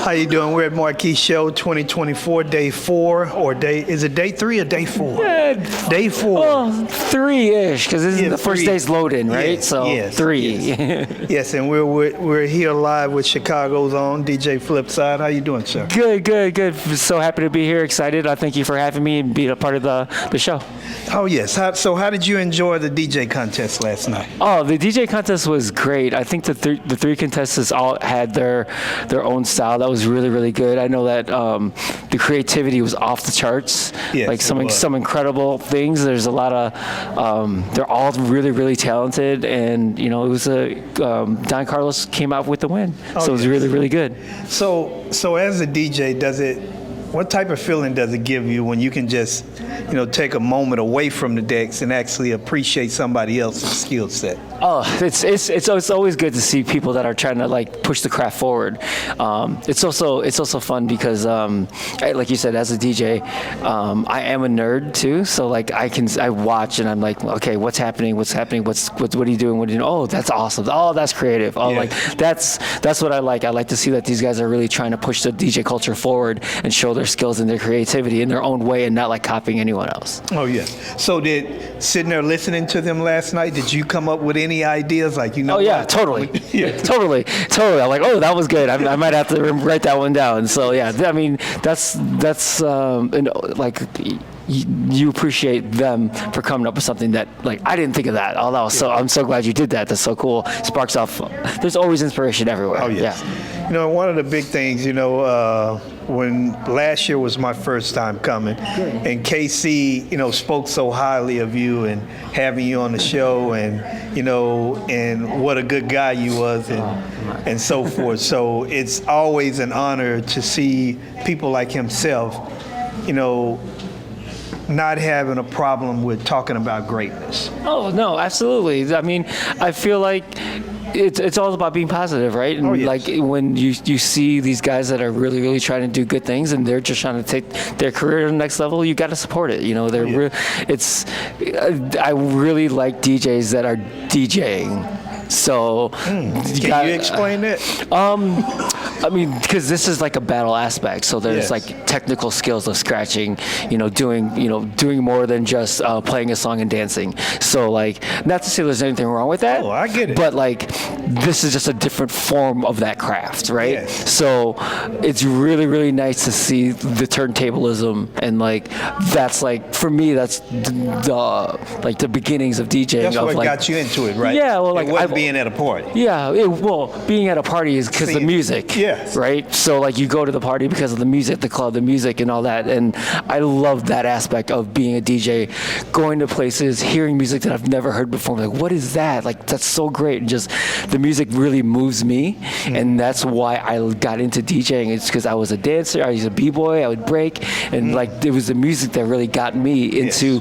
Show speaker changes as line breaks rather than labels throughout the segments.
How you doing? We're at Marquee Show 2024, day 4, or is it day 3 or day 4?
Yeah,
day 4.
Well, 3-ish, because this is the first day's loading, right?
Yes,
so
yes,
3.
Yes. Yes, and we're here live with Chicago's own DJ Flipside. How you doing, sir?
Good. So happy to be here. Excited. I thank you for having me and being a part of the show.
Oh yes. How did you enjoy the DJ contest last night?
Oh, the DJ contest was great. I think the three contestants all had their own style. That was really good. I know that the creativity was off the charts.
Yes,
like some incredible things. There's a lot of they're all really talented, and it was Don Carlos came out with the win. So it was really good.
So as a DJ, what type of feeling does it give you when you can just, take a moment away from the decks and actually appreciate somebody else's skill set?
Oh, it's always good to see people that are trying to push the craft forward. It's also fun because, like you said, as a DJ, I am a nerd too. So I watch and I'm like, okay, what's happening? What are you doing? What are you doing? Oh, that's awesome. Oh, that's creative. Oh,
yeah.
That's what I like. I like to see that these guys are really trying to push the DJ culture forward and show their skills and their creativity in their own way and not copying anyone else.
Oh yes. So sitting there listening to them last night, did you come up with any ideas
Oh yeah, totally. Yeah. Totally. I'm like, oh, that was good. I might have to write that one down. So yeah, I mean, that's you appreciate them for coming up with something that I didn't think of that. Oh, that was I'm so glad you did that. That's so cool. Sparks off. There's always inspiration everywhere.
Oh yes.
Yeah.
One of the big things, when last year was my first time coming, and KC, spoke so highly of you and having you on the show, and and what a good guy you was, and so forth. So it's always an honor to see people like himself, not having a problem with talking about greatness.
Oh no, absolutely. I mean, I feel like it's all about being positive, right? And when you see these guys that are really trying to do good things and they're just trying to take their career to the next level, you got to support it. I really like DJs that are DJing. So
can you explain that?
I mean, because this is a battle aspect. So there's technical skills of scratching, doing more than just playing a song and dancing. So not to say there's anything wrong with that.
Oh, I get it.
But this is just a different form of that craft, right?
Yes.
So it's really nice to see the turntablism, and that's for me, that's the beginnings of DJing.
That's what got you into it, right?
Yeah, well,
being at a party.
Yeah, being at a party is because of the music.
Yes.
Right? So you go to the party because of the music, the club, the music and all that. And I love that aspect of being a DJ, going to places, hearing music that I've never heard before. What is that? That's so great. And just the music really moves me. Mm-hmm. And that's why I got into DJing. It's because I was a dancer, I was a b-boy, I would break. And it was the music that really got me into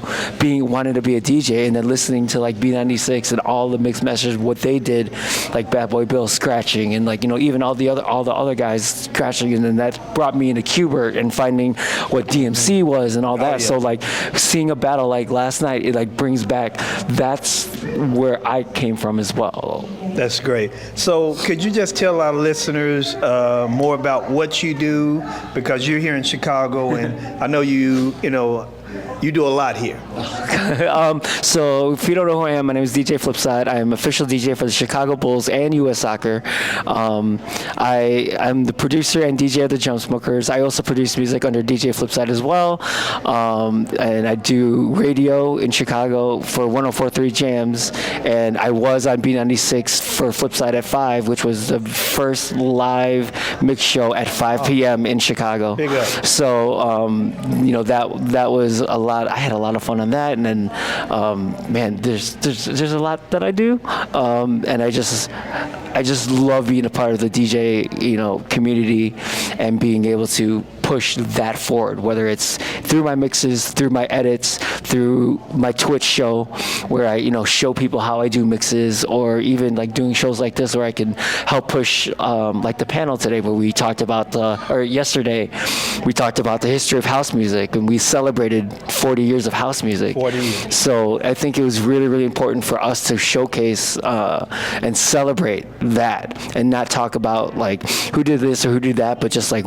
wanting to be a DJ, and then listening to B96 and all the mixed messages, what they did, Bad Boy Bill scratching, and even all the other guys scratching, and then that brought me into Qbert and finding what DMC was and all that. So seeing a battle last night, it brings back, that's where I came from as well.
That's great. So could you just tell our listeners more about what you do, because you're here in Chicago, and I know you do a lot here.
So if you don't know who I am, my name is DJ Flipside. I am official DJ for the Chicago Bulls and U.S. Soccer. I'm the producer and DJ of the Jump Smokers. I also produce music under DJ Flipside as well. And I do radio in Chicago for 104.3 Jams. And I was on B96 for Flipside at 5, which was the first live mix show at 5 p.m. in Chicago.
Big up.
So, that was a lot. I had a lot of fun on that. And then, there's a lot that I do. And I just love being a part of the DJ, community, and being able to push that forward, whether it's through my mixes, through my edits, through my Twitch show, where I, show people how I do mixes, or even like doing shows like this where I can help push, like the panel today where we talked about yesterday, we talked about the history of house music, and we celebrated 40 years of house music.
40 years.
So I think it was really, really important for us to showcase and celebrate that, and not talk about like who did this or who did that, but just like,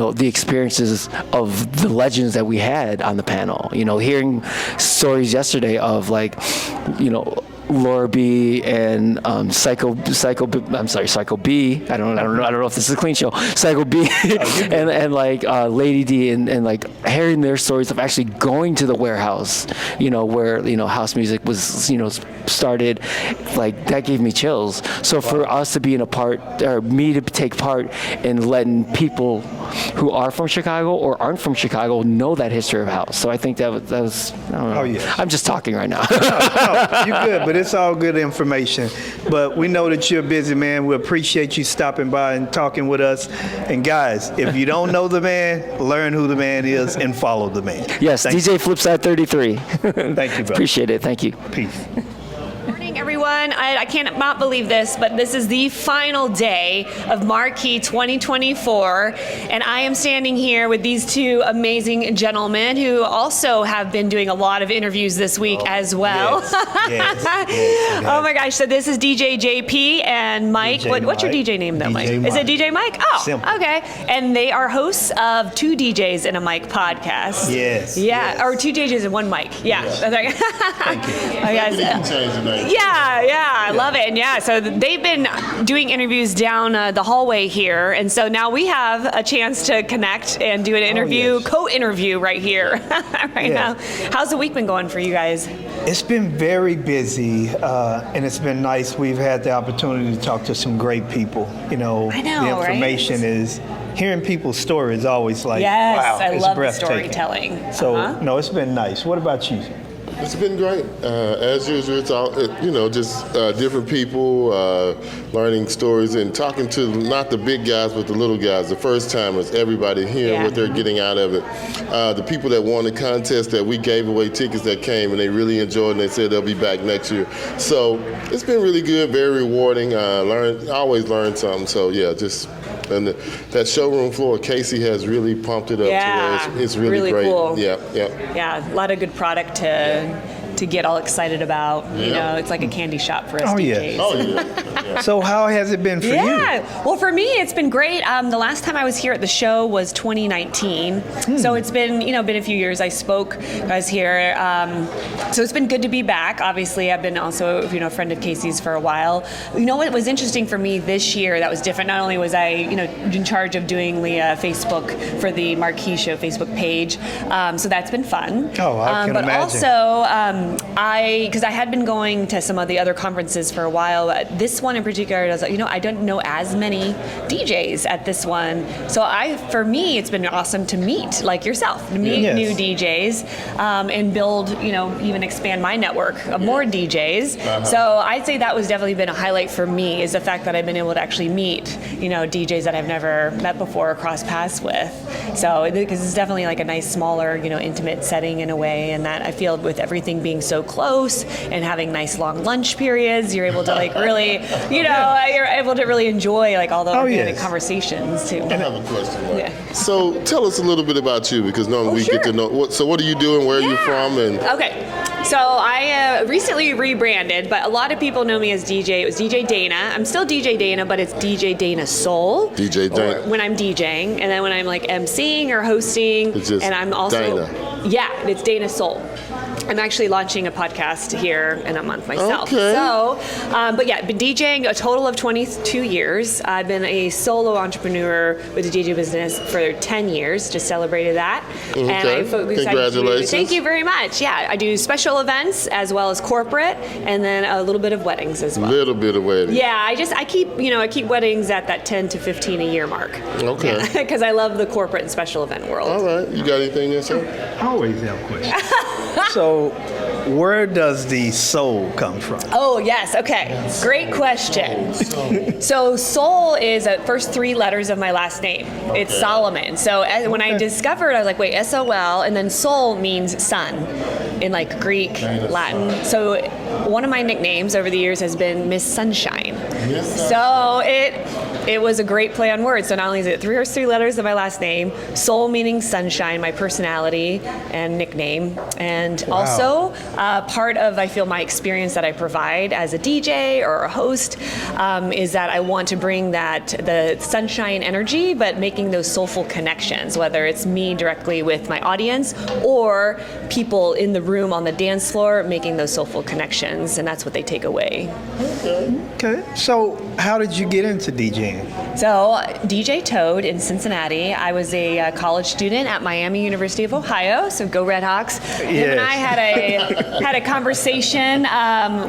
the experiences of the legends that we had on the panel. Hearing stories yesterday of like, Laura B and Psycho B. I don't know if this is a clean show. Psycho B and like Lady D and like hearing their stories of actually going to the warehouse, where house music was started. Like that gave me chills. So for us to be in a part, or me to take part in letting people who are from Chicago or aren't from Chicago know that history of house. So I think that was I don't know. Oh, yes. I'm just talking right now.
No, you're good, but it's all good information. But we know that you're a busy man. We appreciate you stopping by and talking with us. And guys, if you don't know the man, learn who the man is and follow the man.
Yes, DJ Flipside 33.
Thank you, bro.
Appreciate it. Thank you.
Peace.
Everyone, I cannot believe this, but this is the final day of Marquee 2024, and I am standing here with these two amazing gentlemen who also have been doing a lot of interviews this week as well.
Yes.
Oh my gosh, so this is DJ JP and Mike. What's your DJ name though, Mike? Is it DJ Mike? Oh, simple. Okay. And they are hosts of Two DJs and a Mic podcast.
Yes.
Yeah,
yes.
or Two DJs and one mic. Yeah.
Yes. Thank you.
Oh, guys,
you can change the name.
Yeah, I love it. And yeah, so they've been doing interviews down the hallway here. And so now we have a chance to connect and do an interview, co-interview right here, now. How's the week been going for you guys?
It's been very busy, and it's been nice. We've had the opportunity to talk to some great people.
I know,
the information is, hearing people's stories always like,
yes,
wow,
I
it's
love the
breathtaking.
storytelling.
So, no, it's been nice. What about you?
It's been great. As usual, it's all, just different people, learning stories and talking to not the big guys, but the little guys, the first timers, everybody hearing what they're getting out of it. The people that won the contest that we gave away tickets that came and they really enjoyed and they said they'll be back next year. So it's been really good, very rewarding. Always learn something. So yeah, and that showroom floor, Casey has really pumped it up to where it's really great.
Cool.
Yeah,
a lot of good product to get all excited about. It's like a candy shop for us DJs.
Yeah.
So how has it been for you?
Well, for me, it's been great. The last time I was here at the show was 2019. So it's been, been a few years. I was here. So it's been good to be back. Obviously, I've been also, a friend of Casey's for a while. What was interesting for me this year that was different, not only was I, in charge of doing the Facebook for the Marquee Show Facebook page. So that's been fun.
Oh, I can
but
imagine.
Also, because I had been going to some of the other conferences for a while, but this one in particular, I was like, I don't know as many DJs at this one. So for me, it's been awesome to meet, like yourself, to meet new DJs and build, even expand my network of more DJs. So I'd say that was definitely been a highlight for me, is the fact that I've been able to actually meet, DJs that I've never met before or crossed paths with. So, because it's definitely like a nice, smaller, intimate setting in a way, and that I feel with everything being so close and having nice long lunch periods, you're able to like really, you're able to really enjoy like all the organic conversations too.
I have a question, Mark. So tell us a little bit about you, because normally we get to know, what are you doing, where are you from? And
Okay. So I recently rebranded, but a lot of people know me as DJ. It was DJ Dayna. I'm still DJ Dayna, but it's DJ Dayna Sol.
DJ Dayna.
When I'm DJing, and then when I'm like emceeing or hosting,
it's just
and I'm also
Dayna.
Yeah, it's Dayna Sol. I'm actually launching a podcast here in a month myself.
Okay.
So, but yeah, been DJing a total of 22 years. I've been a solo entrepreneur with the DJ business for 10 years. Just celebrated that.
Okay.
And I
Congratulations.
Thank you very much. Yeah, I do special events as well as corporate, and then a little bit of weddings as well.
Little bit of weddings.
Yeah, I keep weddings at that 10 to 15 a year mark.
Okay.
Because I love the corporate and special event world.
All right. You got anything to say?
I always have questions. So, where does the soul come from?
Oh, yes. Okay. Great question. So Sol is the first 3 letters of my last name. It's Solomon. So when I discovered, I was like, wait, S-O-L, and then Sol means sun in like Greek, Latin. So one of my nicknames over the years has been Miss Sunshine. So it was a great play on words. So not only is it 3 letters of my last name, Sol meaning sunshine, my personality and nickname, and also part of, I feel, my experience that I provide as a DJ or a host is that I want to bring the sunshine energy, but making those soulful connections, whether it's me directly with my audience or people in the room on the dance floor, making those soulful connections, and that's what they take away.
Okay. So how did you get into DJing?
So DJ Toad in Cincinnati. I was a college student at Miami University of Ohio, so go Red Hawks. Him and I had a conversation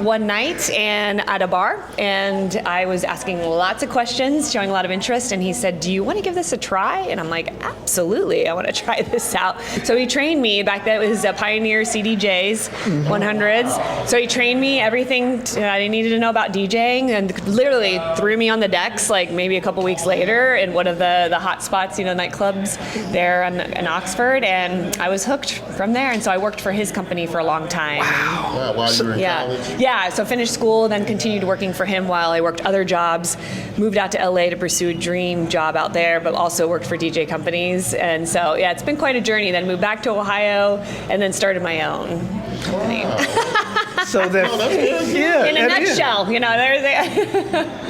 one night and at a bar, and I was asking lots of questions, showing a lot of interest, and he said, do you want to give this a try? And I'm like, absolutely, I want to try this out. So he trained me. Back then it was Pioneer CDJs, 100s. So he trained me everything I needed to know about DJing, and literally threw me on the decks like maybe a couple weeks later in one of the hot spots, nightclubs there in Oxford, and I was hooked from there. And so I worked for his company for a long time.
Wow. While you were in college?
Yeah, so finished school, then continued working for him while I worked other jobs, moved out to LA to pursue a dream job out there, but also worked for DJ companies. And so, yeah, it's been quite a journey. Then moved back to Ohio and then started my own company.
So that,
in a nutshell,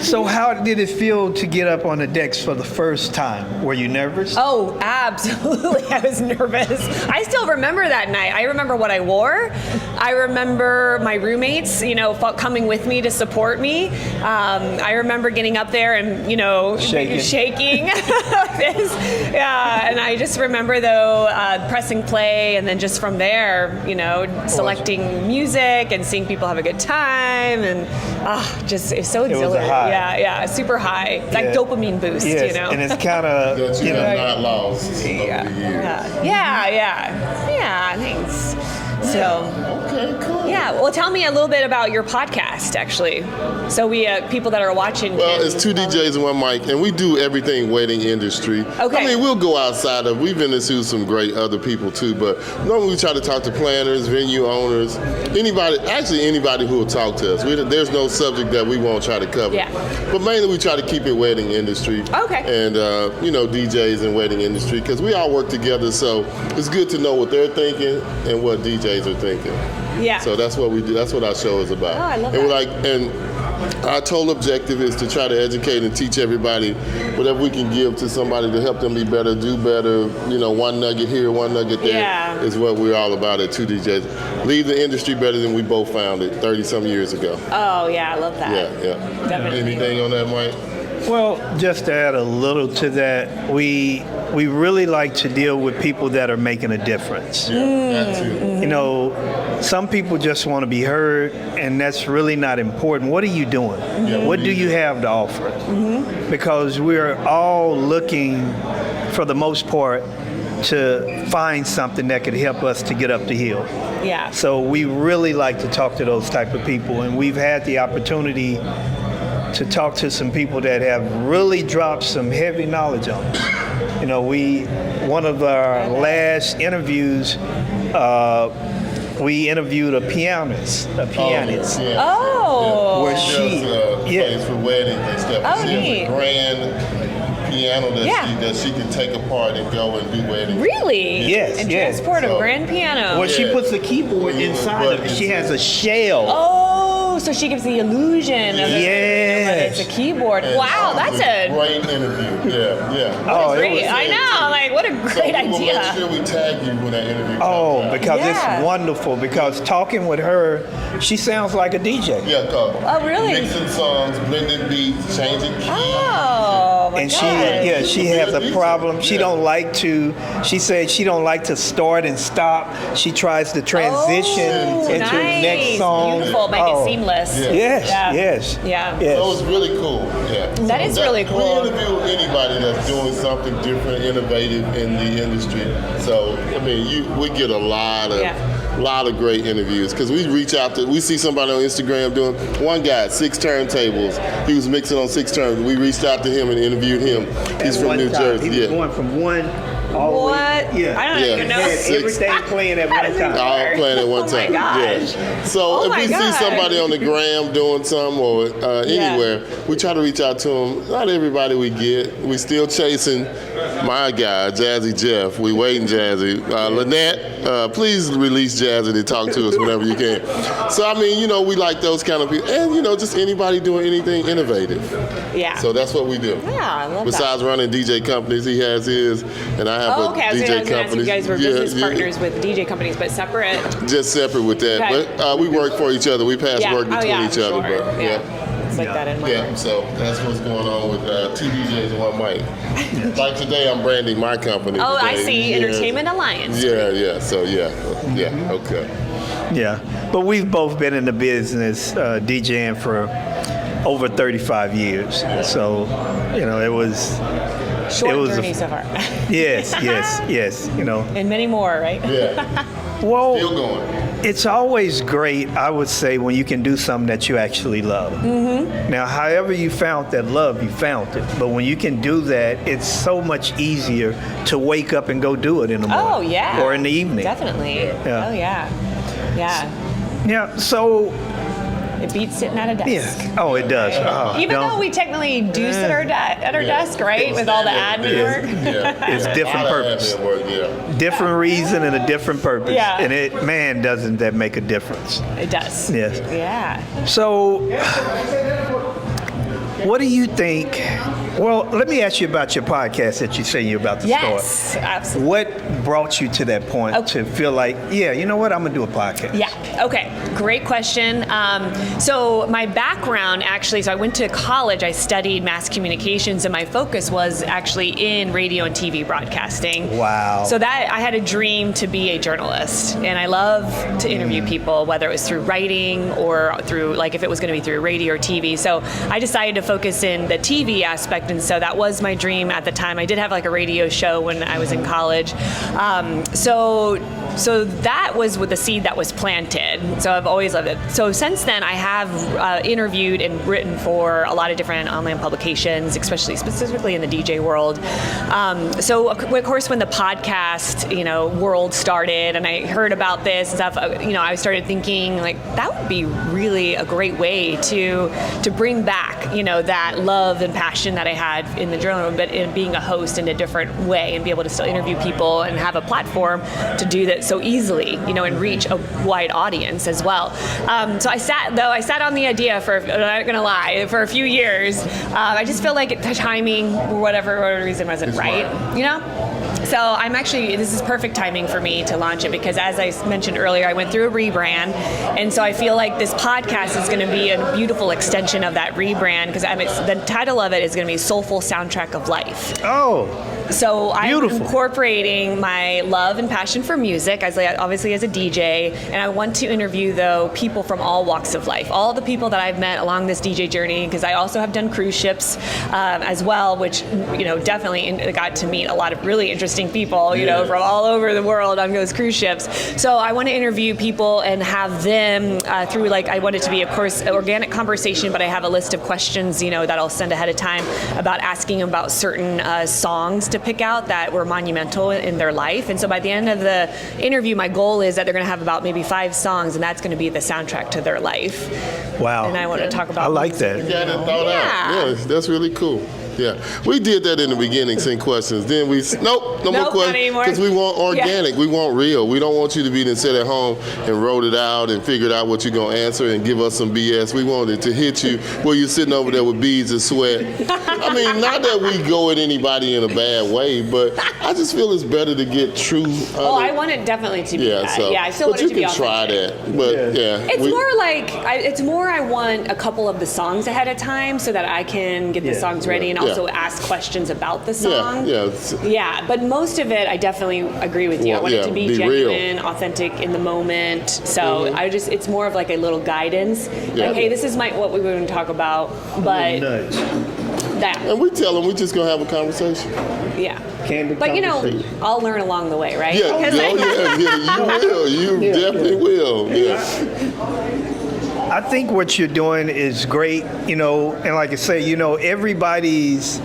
So how did it feel to get up on the decks for the first time? Were you nervous?
Oh, absolutely. I was nervous. I still remember that night. I remember what I wore. I remember my roommates, coming with me to support me. I remember getting up there and, shaking like this. Yeah, and I just remember, though, pressing play, and then just from there, selecting music and seeing people have a good time, and it's so exhilarating.
It was a high.
Yeah, super high. It's like dopamine boost,
Yes, and it's kind of,
that you have not lost over the years.
Yeah, thanks. So,
Okay, cool.
yeah. Well, tell me a little bit about your podcast, actually. So we people that are watching.
Well, it's 2 DJs and 1 mic, and we do everything wedding industry.
Okay.
I mean, we'll go outside of. We've interviewed some great other people too, but normally we try to talk to planners, venue owners, anybody who will talk to us. There's no subject that we won't try to cover.
Yeah.
But mainly we try to keep it wedding industry.
Okay.
And DJs and wedding industry, because we all work together, so it's good to know what they're thinking and what DJs are thinking.
Yeah.
So that's what we do. That's what our show is about.
Oh, I love
and
that.
And our total objective is to try to educate and teach everybody whatever we can give to somebody to help them be better, do better. One nugget here, 1 nugget there is what we're all about at 2 DJs. Leave the industry better than we both found it 30-some years ago.
Oh, yeah, I love that.
Yeah.
Definitely.
Anything on that, Mike?
Well, just to add a little to that, we really like to deal with people that are making a difference.
That too.
Some people just want to be heard, and that's really not important. What are you doing? What do you have to offer? Because we're all looking, for the most part, to find something that could help us to get up the hill.
Yeah.
So we really like to talk to those type of people, and we've had the opportunity to talk to some people that have really dropped some heavy knowledge on us. One of our last interviews, we interviewed a pianist.
Oh.
Where she
plays for weddings and stuff.
Oh,
she
neat.
has a grand piano that she can take apart and go and do weddings.
Really?
Yes,
And
yes.
transport a grand piano.
Well, she puts a keyboard inside of it. She has a shell.
Oh, so she gives the illusion of
Yes.
it's a keyboard. Wow, that's a
great interview. Yeah.
Oh,
great. I know. Like, what a great
So we will
idea.
make sure we tag you when that interview comes out.
Because
Yeah.
it's wonderful. Because talking with her, she sounds like a DJ.
Yeah,
Oh, really?
Mixing songs, blending beats, changing keys.
Oh, my
And
God.
she has a problem. She don't like to. She said she don't like to start and stop. She tries to transition into
nice.
the next song.
Beautiful. Make it seamless.
Yes,
Yeah.
yes.
Yeah.
Yes.
So it's really cool. Yeah.
That is really cool.
We interview anybody that's doing something different, innovative in the industry. So I mean, we get a lot of A lot of great interviews because we see somebody on Instagram doing, one guy, 6 turntables. He was mixing on 6 turntables. We reached out to him and interviewed him. He's from New Jersey.
He was going from one all the way.
Yeah. I don't even know.
Everything playing at one time.
All playing at one time.
Oh my gosh.
Yeah. So if we see somebody on the gram doing something or anywhere, we try to reach out to them. Not everybody we get. We still chasing my guy, Jazzy Jeff. We waiting, Jazzy. Lynette, please release Jazzy to talk to us whenever you can. So, I mean, we like those kind of people. And, just anybody doing anything innovative.
Yeah.
So that's what we do.
Yeah, I love
Besides running DJ companies, he has his, and I have DJ company.
You guys were business partners with DJ companies, but separate.
Just separate with that.
Okay.
But we work for each other. We pass work between each other.
Sure.
But,
It's like that in my
Yeah, so that's what's going on with 2 DJs and 1 mic. Like today, I'm branding my company.
Oh,
today.
I see. Entertainment Alliance.
Yeah. So, okay.
Yeah, but we've both been in the business DJing for over 35 years. So, it was...
Short journey so far.
Yes.
And many more, right?
Yeah.
Well,
Still going.
it's always great, I would say, when you can do something that you actually love. Mm-hmm. Now, however you found that love, you found it. But when you can do that, it's so much easier to wake up and go do it in the morning.
Oh, yeah.
Or in the evening.
Definitely.
Yeah.
Oh, yeah.
Yeah, so...
It beats sitting at a desk.
Yeah. Oh, it does. Oh,
Even though we technically do sit at our desk, right? With all the admin work.
Yeah.
It's different purpose.
Admin work, yeah.
Different reason and a different purpose.
Yeah.
And doesn't that make a difference?
It does.
Yes.
Yeah.
So, what do you think? Well, let me ask you about your podcast that you say you're about to start.
Yes, absolutely.
What brought you to that point to feel like, you know what, I'm going to do a podcast?
Yeah. Okay. Great question. So my background, actually, so I went to college. I studied mass communications, and my focus was actually in radio and TV broadcasting.
Wow.
So that I had a dream to be a journalist, and I love to interview people, whether it was through writing or through, like, if it was going to be through radio or TV. So I decided to focus in the TV aspect, and so that was my dream at the time. I did have like a radio show when I was in college. So that was with the seed that was planted. So I've always loved it. So since then, I have interviewed and written for a lot of different online publications, specifically in the DJ world. So of course, when the podcast, world started, and I heard about this and stuff, I started thinking like that would be really a great way to bring back, that love and passion that I had in the journal, but in being a host in a different way, and be able to still interview people and have a platform to do that so easily, and reach a wide audience as well. So I sat on the idea I'm not gonna lie, for a few years. I just feel like the timing, whatever reason, wasn't right, So this is perfect timing for me to launch it, because as I mentioned earlier, I went through a rebrand, and so I feel like this podcast is going to be a beautiful extension of that rebrand, because the title of it is going to be Soulful Soundtrack of Life.
Oh.
So I'm
Beautiful.
Incorporating my love and passion for music, obviously as a DJ, and I want to interview, though, people from all walks of life, all the people that I've met along this DJ journey, because I also have done cruise ships as well, which, definitely got to meet a lot of really interesting people, from all over the world on those cruise ships. So I want to interview people and have them through, I want it to be, of course, an organic conversation, but I have a list of questions, that I'll send ahead of time about asking about certain songs to pick out that were monumental in their life. And so by the end of the interview, my goal is that they're going to have about maybe 5 songs, and that's going to be the soundtrack to their life.
Wow.
And I want to talk about
I like that.
You got it thought out. Yeah, that's really cool. Yeah, we did that in the beginning, send questions. Then we, no more questions, because we want organic, we want real. We don't want you to be then sit at home and wrote it out and figured out what you're going to answer and give us some BS. We want it to hit you where you're sitting over there with beads of sweat. I mean, not that we go at anybody in a bad way, but I just feel it's better to get true.
I want it definitely to be that.
So,
I still want it to be authentic.
But you can try that. But
It's more I want a couple of the songs ahead of time so that I can get the songs ready and also ask questions about the song. Yeah, but most of it, I definitely agree with you. I want it to be genuine, real, authentic in the moment. So it's more of like a little guidance. Like, hey, this is what we were going to talk about, but That.
And we tell them we just gonna have a conversation.
Yeah.
Candid
But
conversation.
I'll learn along the way, right?
Yeah, you will. You definitely will. Yeah.
I think what you're doing is great, and like I say, everybody's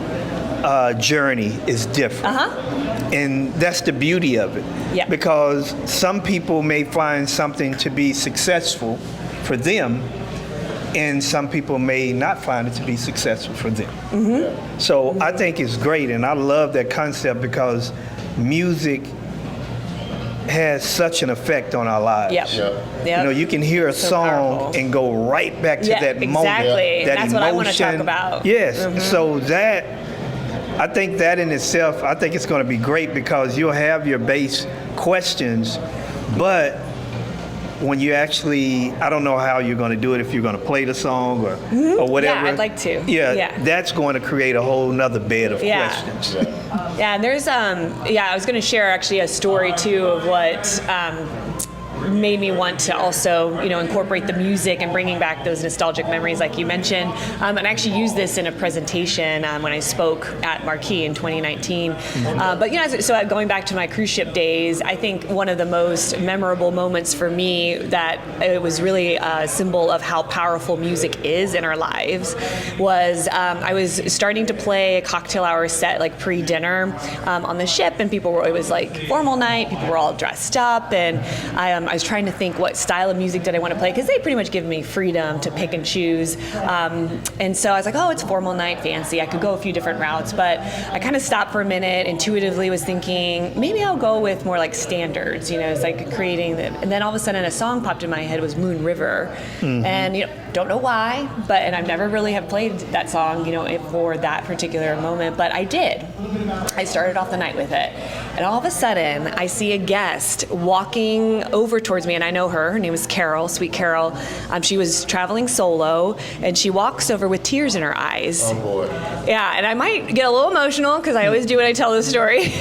journey is different. And that's the beauty of it.
Yeah.
Because some people may find something to be successful for them, and some people may not find it to be successful for them. So I think it's great, and I love that concept because music has such an effect on our lives.
Yep.
You can hear a
So
song
powerful.
and go right back to that moment.
Exactly.
That
That's what I want to talk about.
Yes. So I think that in itself, I think it's going to be great because you'll have your base questions, but when you actually, I don't know how you're going to do it, if you're going to play the song or whatever.
Yeah, I'd like to.
Yeah, that's going to create a whole nother bed of questions.
Yeah, and there's I was going to share actually a story too of what made me want to also, incorporate the music and bringing back those nostalgic memories like you mentioned. And I actually used this in a presentation when I spoke at Marquee in 2019. But, so going back to my cruise ship days, I think one of the most memorable moments for me that it was really a symbol of how powerful music is in our lives was I was starting to play a cocktail hour set like pre-dinner on the ship, and it was like formal night, people were all dressed up, and I was trying to think what style of music did I want to play, because they pretty much give me freedom to pick and choose. And so I was like, it's formal night, fancy. I could go a few different routes, but I kind of stopped for a minute, intuitively was thinking, maybe I'll go with more like standards, it's like creating them. And then all of a sudden a song popped in my head, was Moon River. And, don't know why, and I've never really have played that song, for that particular moment, but I did. I started off the night with it. And all of a sudden, I see a guest walking over towards me, and I know her. Her name is Carol, Sweet Carol. She was traveling solo, and she walks over with tears in her eyes.
Oh, boy.
Yeah, and I might get a little emotional, because I always do when I tell this story.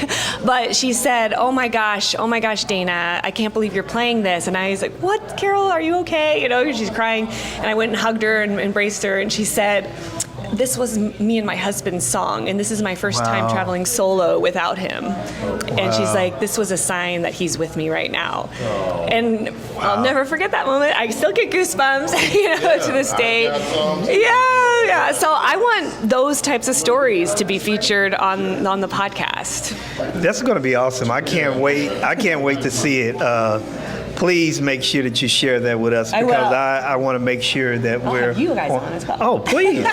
But she said, oh my gosh, Dayna, I can't believe you're playing this. And I was like, what, Carol, are you okay? She's crying. And I went and hugged her and embraced her, and she said, this was me and my husband's song, and this is my first time traveling solo without him. And she's like, this was a sign that he's with me right now. And I'll never forget that moment. I still get goosebumps, to this day. Yeah. So I want those types of stories to be featured on the podcast.
That's going to be awesome. I can't wait. I can't wait to see it. Please make sure that you share that with us, because I want to make sure that we're
have you guys on as well.
Oh, please.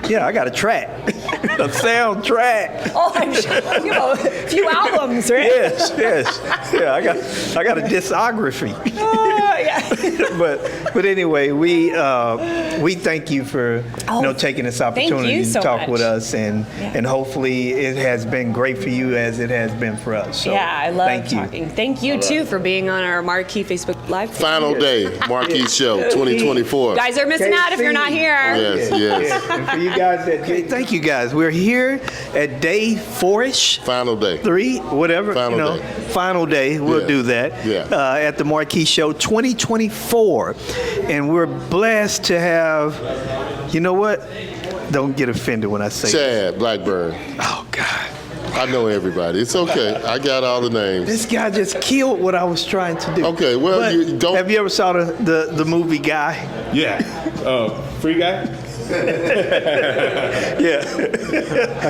Yeah, I got a track, a soundtrack.
Oh, I'm sure. A few albums, right?
Yes. Yeah, I got a discography. But anyway, we thank you for taking this opportunity to talk with us, and hopefully it has been great for you as it has been for us. So
I love talking. Thank you too for being on our Marquee Facebook Live.
Final day, Marquee Show 2024.
You guys are missing out if you're not here.
Yes.
And for you guys thank you guys. We're here at day 4-ish.
Final day.
3, whatever.
Final day.
Final day. We'll do that. At the Marquee Show 2024. And we're blessed to have, what? Don't get offended when I say
Chad Blackburn.
Oh, God.
I know everybody. It's okay. I got all the names.
This guy just killed what I was trying to do.
Okay, well,
but
you don't.
Have you ever saw the movie Guy?
Yeah. Free Guy?
Yeah.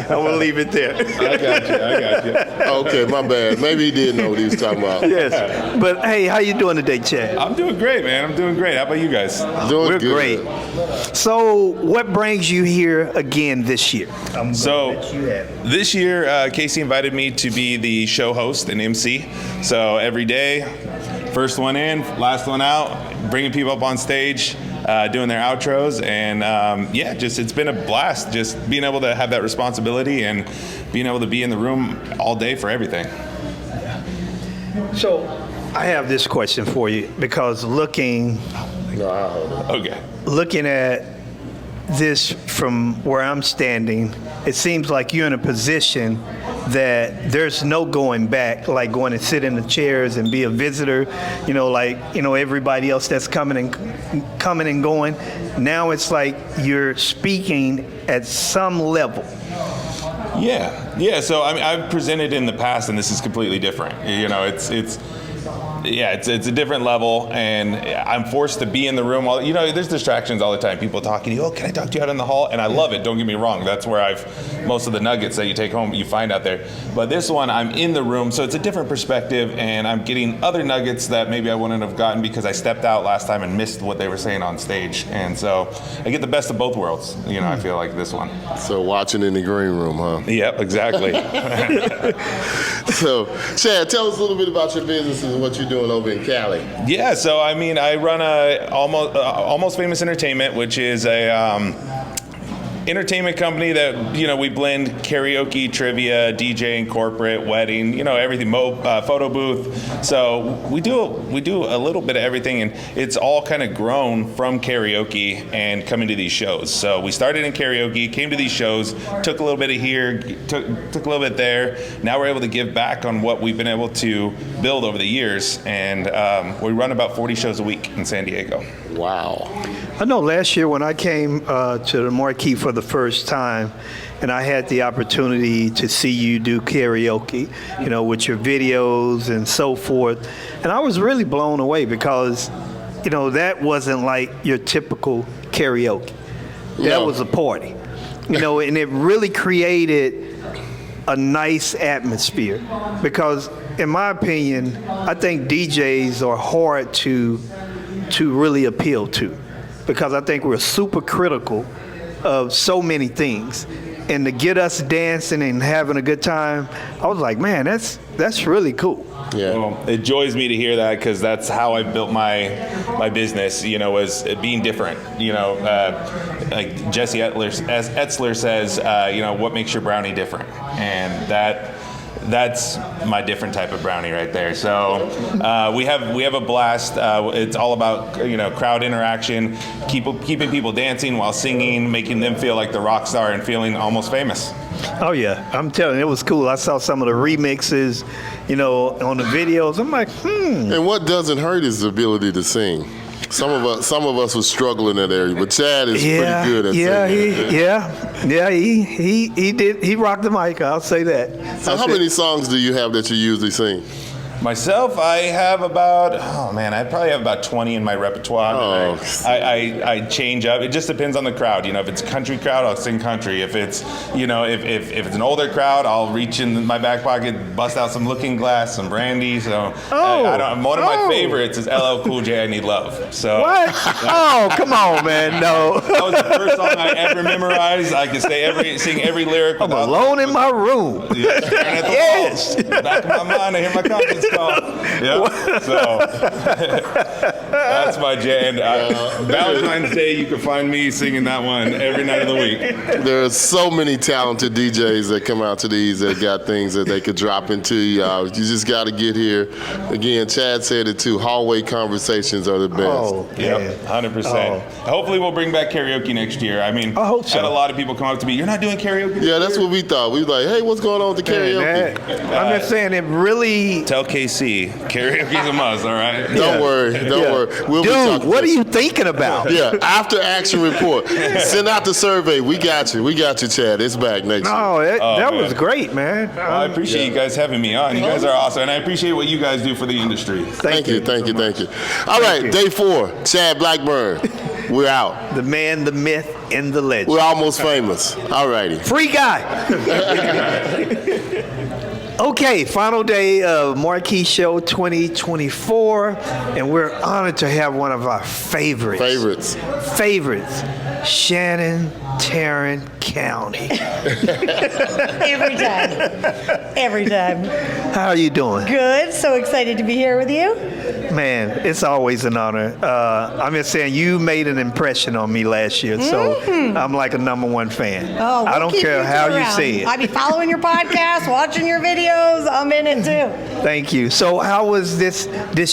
I'm going to leave it there.
I got you.
Okay, my bad. Maybe he did know what he was talking about.
Yes. But, hey, how you doing today, Chad?
I'm doing great, man. I'm doing great. How about you guys?
Doing
We're
good.
great. So, what brings you here again this year?
This year, Casey invited me to be the show host and MC. So every day, first one in, last one out, bringing people up on stage, doing their outros, and it's been a blast just being able to have that responsibility and being able to be in the room all day for everything.
So, I have this question for you, because looking at this from where I'm standing, it seems like you're in a position that there's no going back, like going and sit in the chairs and be a visitor, like everybody else that's coming and going. Now it's like you're speaking at some level.
Yeah. So I mean, I've presented in the past, and this is completely different. It's a different level, and I'm forced to be in the room. There's distractions all the time. People talking to you. Oh, can I talk to you out in the hall? And I love it. Don't get me wrong. That's where most of the nuggets that you take home, you find out there. But this one, I'm in the room, so it's a different perspective, and I'm getting other nuggets that maybe I wouldn't have gotten because I stepped out last time and missed what they were saying on stage. And so I get the best of both worlds. I feel like this one.
So watching in the green room, huh?
Yep, exactly.
So, Chad, tell us a little bit about your business and what you're doing over in Cali.
Yeah, so I mean, I run a Almost Famous Entertainment, which is a entertainment company that we blend karaoke, trivia, DJing, corporate, wedding, everything, photo booth. So we do a little bit of everything, and it's all kind of grown from karaoke and coming to these shows. So we started in karaoke, came to these shows, took a little bit of here, took a little bit there. Now we're able to give back on what we've been able to build over the years, and we run about 40 shows a week in San Diego.
Wow.
I know last year when I came to the Marquee for the first time, and I had the opportunity to see you do karaoke, with your videos and so forth, and I was really blown away because, that wasn't like your typical karaoke. That was a party, and it really created a nice atmosphere because, in my opinion, I think DJs are hard to really appeal to, because I think we're super critical of so many things. And to get us dancing and having a good time, I was like, man, that's really cool.
Yeah.
Well, it joys me to hear that because that's how I built my business, was being different. Like Jesse Etzler says, what makes your brownie different? And that's my different type of brownie right there. So we have a blast. It's all about crowd interaction, keeping people dancing while singing, making them feel like the rock star and feeling almost famous.
Oh yeah, I'm telling you, it was cool. I saw some of the remixes, on the videos. I'm like,
And what doesn't hurt is the ability to sing. Some of us were struggling in that area, but Chad is pretty good at singing. He rocked the mic. I'll say that. So how many songs do you have that you usually sing?
Myself, I have I probably have about 20 in my repertoire.
Oh.
I change up. It just depends on the crowd. If it's a country crowd, I'll sing country. If it's, if it's an older crowd, I'll reach in my back pocket, bust out some Looking Glass, some brandy. So one of my favorites is LL Cool J, I Need Love. So
what? Oh, come on, man, no.
That was the first song I ever memorized. I could sing every lyric.
I'm alone in my room.
Yes. Back of my mind, I hear my conscience call. Yep. So that's my jam. Valentine's Day, you can find me singing that one every night of the week.
There are so many talented DJs that come out to these that got things that they could drop into. You just got to get here. Again, Chad said it too. Hallway conversations are the best.
Oh,
yep, 100%. Oh. Hopefully, we'll bring back karaoke next year. I mean,
I hope so.
Had a lot of people come up to me. You're not doing karaoke?
Yeah, that's what we thought. We were like, hey, what's going on with the karaoke?
I'm just saying, it really.
Tell KC, karaoke's a must. All right.
Don't worry. We'll
Dude, what are you thinking about?
Yeah, after action report. Send out the survey. We got you, Chad. It's back next week.
No, that was great, man.
Well, I appreciate you guys having me on. You guys are awesome, and I appreciate what you guys do for the industry.
Thank you. All right, day 4, Chad Blackburn. We're out.
The man, the myth, and the legend.
We're almost famous. All righty.
Free guy. Okay, final day of Marquee Show 2024, and we're honored to have one of our favorites, Shannon Tarrant County.
Every time.
How are you doing?
Good. So excited to be here with you.
Man, it's always an honor. I'm just saying, you made an impression on me last year, so I'm like a #1 fan.
Oh,
I don't care how you say it.
I be following your podcast, watching your videos. I'm in it too.
Thank you. So how was this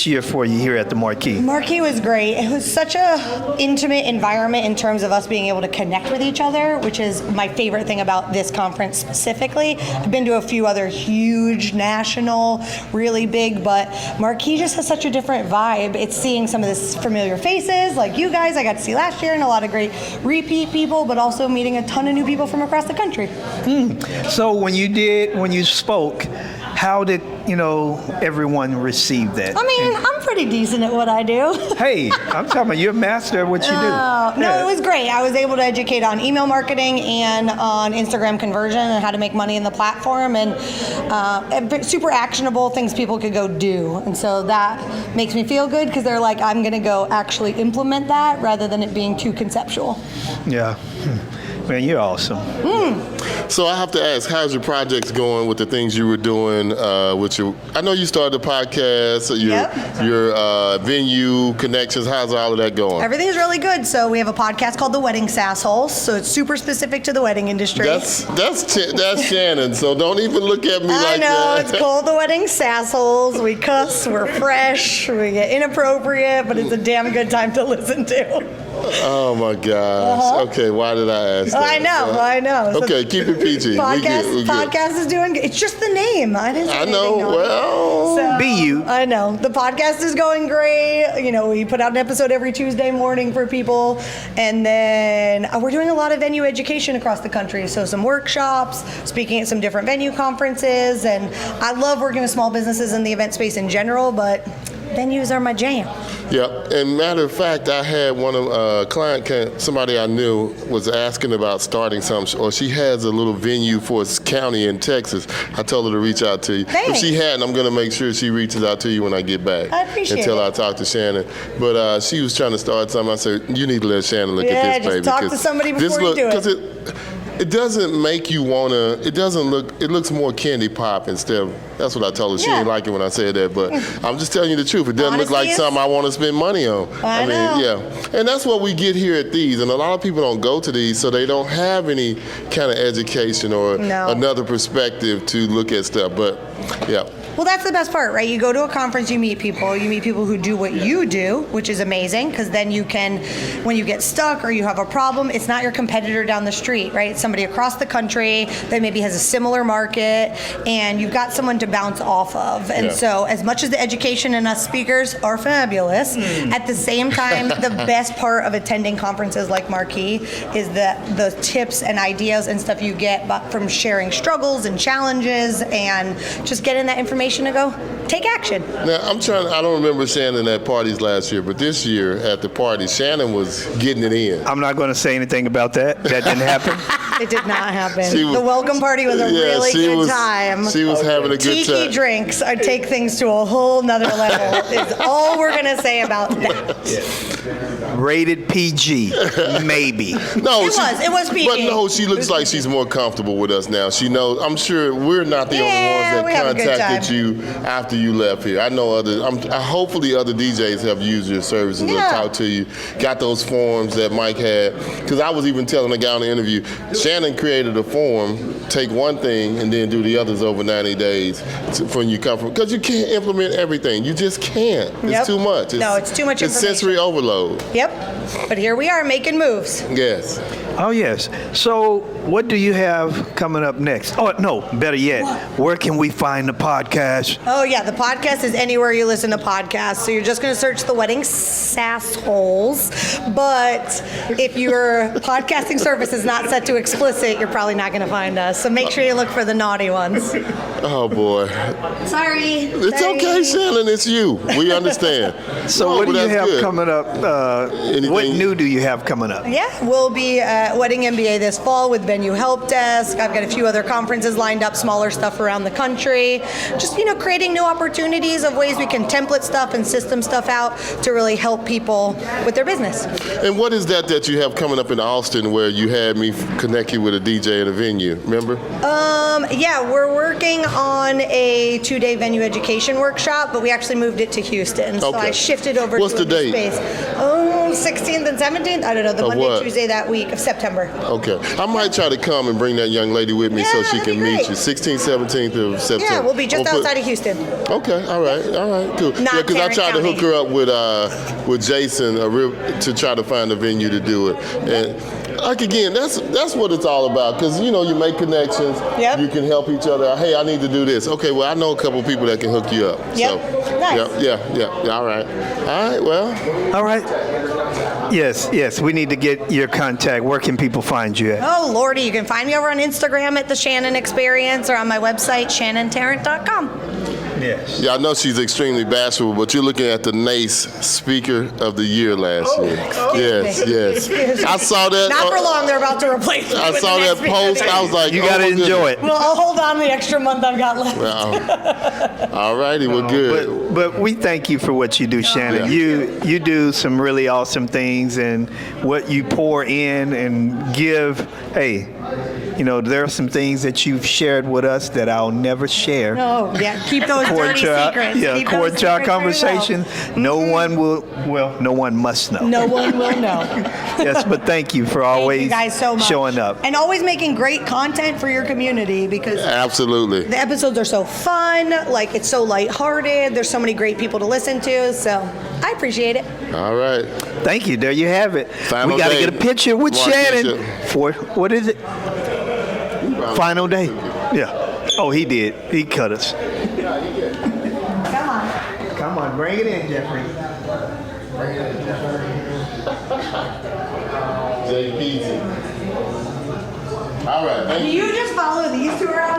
year for you here at the Marquee?
Marquee was great. It was such a intimate environment in terms of us being able to connect with each other, which is my favorite thing about this conference specifically. I've been to a few other huge national, really big, but Marquee just has such a different vibe. It's seeing some of this familiar faces like you guys I got to see last year, and a lot of great repeat people, but also meeting a ton of new people from across the country.
So when you spoke, how did everyone receive that?
I mean, I'm pretty decent at what I do.
Hey, I'm talking about you're a master at what you do.
No, it was great. I was able to educate on email marketing and on Instagram conversion and how to make money in the platform, and super actionable things people could go do. And so that makes me feel good because they're like, I'm going to go actually implement that rather than it being too conceptual.
Yeah. Man, you're awesome.
So I have to ask, how's your projects going with the things you were doing with your? I know you started the podcast, your venue connections. How's all of that going?
Everything's really good. So we have a podcast called The Wedding Sassholes. So it's super specific to the wedding industry.
That's Shannon. So don't even look at me like that.
I know, it's called The Wedding Sassholes. We cuss, we're fresh, we get inappropriate, but it's a damn good time to listen to.
Oh my gosh. Okay, why did I ask that?
I know. So
okay, keep it PG.
Podcast is doing good. It's just the name. I didn't say anything on it.
Well.
So,
be you.
I know. The podcast is going great. We put out an episode every Tuesday morning for people. And then we're doing a lot of venue education across the country. So some workshops, speaking at some different venue conferences. And I love working with small businesses in the event space in general, but venues are my jam.
Yeah, and matter of fact, I had one of somebody I knew was asking about starting something, or she has a little venue for a county in Texas. I told her to reach out to you.
Thanks.
If she hadn't, I'm going to make sure she reaches out to you when I get back.
I appreciate
Until
it.
I talk to Shannon. But she was trying to start something. I said, you need to let Shannon look at this, baby.
Just talk to somebody before you do it.
It doesn't make you wanna. It looks more candy pop instead of. That's what I told her. She didn't like it when I said that, but I'm just telling you the truth. It doesn't look like something I want to spend money on.
I
mean, yeah, and that's what we get here at these. And a lot of people don't go to these, so they don't have any kind of education or another perspective to look at stuff. But yeah.
Well, that's the best part, right? You go to a conference, you meet people who do what you do, which is amazing, because then you can, when you get stuck or you have a problem, it's not your competitor down the street, right? It's somebody across the country that maybe has a similar market, and you've got someone to bounce off of. And so as much as the education and us speakers are fabulous, at the same time, the best part of attending conferences like Marquee is the tips and ideas and stuff you get from sharing struggles and challenges and just getting that information to go take action.
Now, I don't remember Shannon at parties last year, but this year at the party, Shannon was getting it in.
I'm not going to say anything about that. That didn't happen.
It did not happen. The welcome party was a really good time.
She was having a good time.
Tiki drinks take things to a whole nother level. Is all we're going to say about that.
Rated PG, maybe.
No,
it was PG.
But no, she looks like she's more comfortable with us now. She knows. I'm sure we're not the only ones that contacted you after you left here. I know hopefully other DJs have used your services or talked to you, got those forms that Mike had. Because I was even telling the guy in the interview, Shannon created a form, take one thing and then do the others over 90 days when you come from, because you can't implement everything. You just can't. It's too much.
It's too much information.
It's sensory overload.
Yep. But here we are making moves.
Yes.
Oh, yes. So what do you have coming up next? Oh, no, better yet, where can we find the podcast?
Oh, yeah, the podcast is anywhere you listen to podcasts. So you're just going to search The Wedding Sassholes. But if your podcasting service is not set to explicit, you're probably not going to find us. So make sure you look for the naughty ones.
Oh, boy.
Sorry.
It's okay, Shannon. It's you. We understand.
So what do you have coming up? What new do you have coming up?
Yeah, we'll be at Wedding MBA this fall with Venue Help Desk. I've got a few other conferences lined up, smaller stuff around the country. Just, creating new opportunities of ways we can template stuff and system stuff out to really help people with their business.
And what is that you have coming up in Austin where you had me connect you with a DJ at a venue, remember?
Yeah, we're working on a 2-day venue education workshop, but we actually moved it to Houston. So I shifted over to a new space. 16th and 17th? I don't know, the Monday, Tuesday that week of September. September.
Okay. I might try to come and bring that young lady with me so she can meet you. 16th, 17th of September.
Yeah, we'll be just outside of Houston.
Okay, all right, cool.
Not
Because I
Tarrant
tried to
County.
hook her up with Jason to try to find a venue to do it. And like again, that's what it's all about. Because you make connections.
Yep.
You can help each other. Hey, I need to do this. Okay, well I know a couple people that can hook you up.
Yep.
So,
Nice.
Yeah. All right. Well.
All right. Yes. We need to get your contact. Where can people find you at?
Oh, Lordy, you can find me over on Instagram at The Shannon Experience or on my website, shannontarrant.com.
Yes.
Yeah, I know she's extremely bashful, but you're looking at the NACE Speaker of the Year last year. Yes. I saw that.
Not for long, they're about to replace me.
I
with
saw
the
that
next
post.
speaker.
I was like,
You got to enjoy it.
Well, I'll hold on the extra month I've got left.
All righty, well, good.
But we thank you for what you do, Shannon.
Yeah.
You do some really awesome things, and what you pour in and give. Hey, there are some things that you've shared with us that I'll never share.
No, yeah, keep those dirty secrets.
Yeah,
Keep
according
those
to our
secrets very
conversation, no one must know.
No one will know.
Yes, but thank you for always
Thank you guys so much.
showing up.
And always making great content for your community, because
Absolutely.
the episodes are so fun, like it's so lighthearted. There's so many great people to listen to, so I appreciate it.
All right.
Thank you. There you have it.
Final
we got to
day.
get a picture with
Marquee
Shannon
Show.
for what is it? Final day. Yeah. Oh, he did. He cut us.
Come on.
Come on, bring it in, Jeffrey.
Jay Peasy. All right. Thank
Do
you.
you just follow these two around?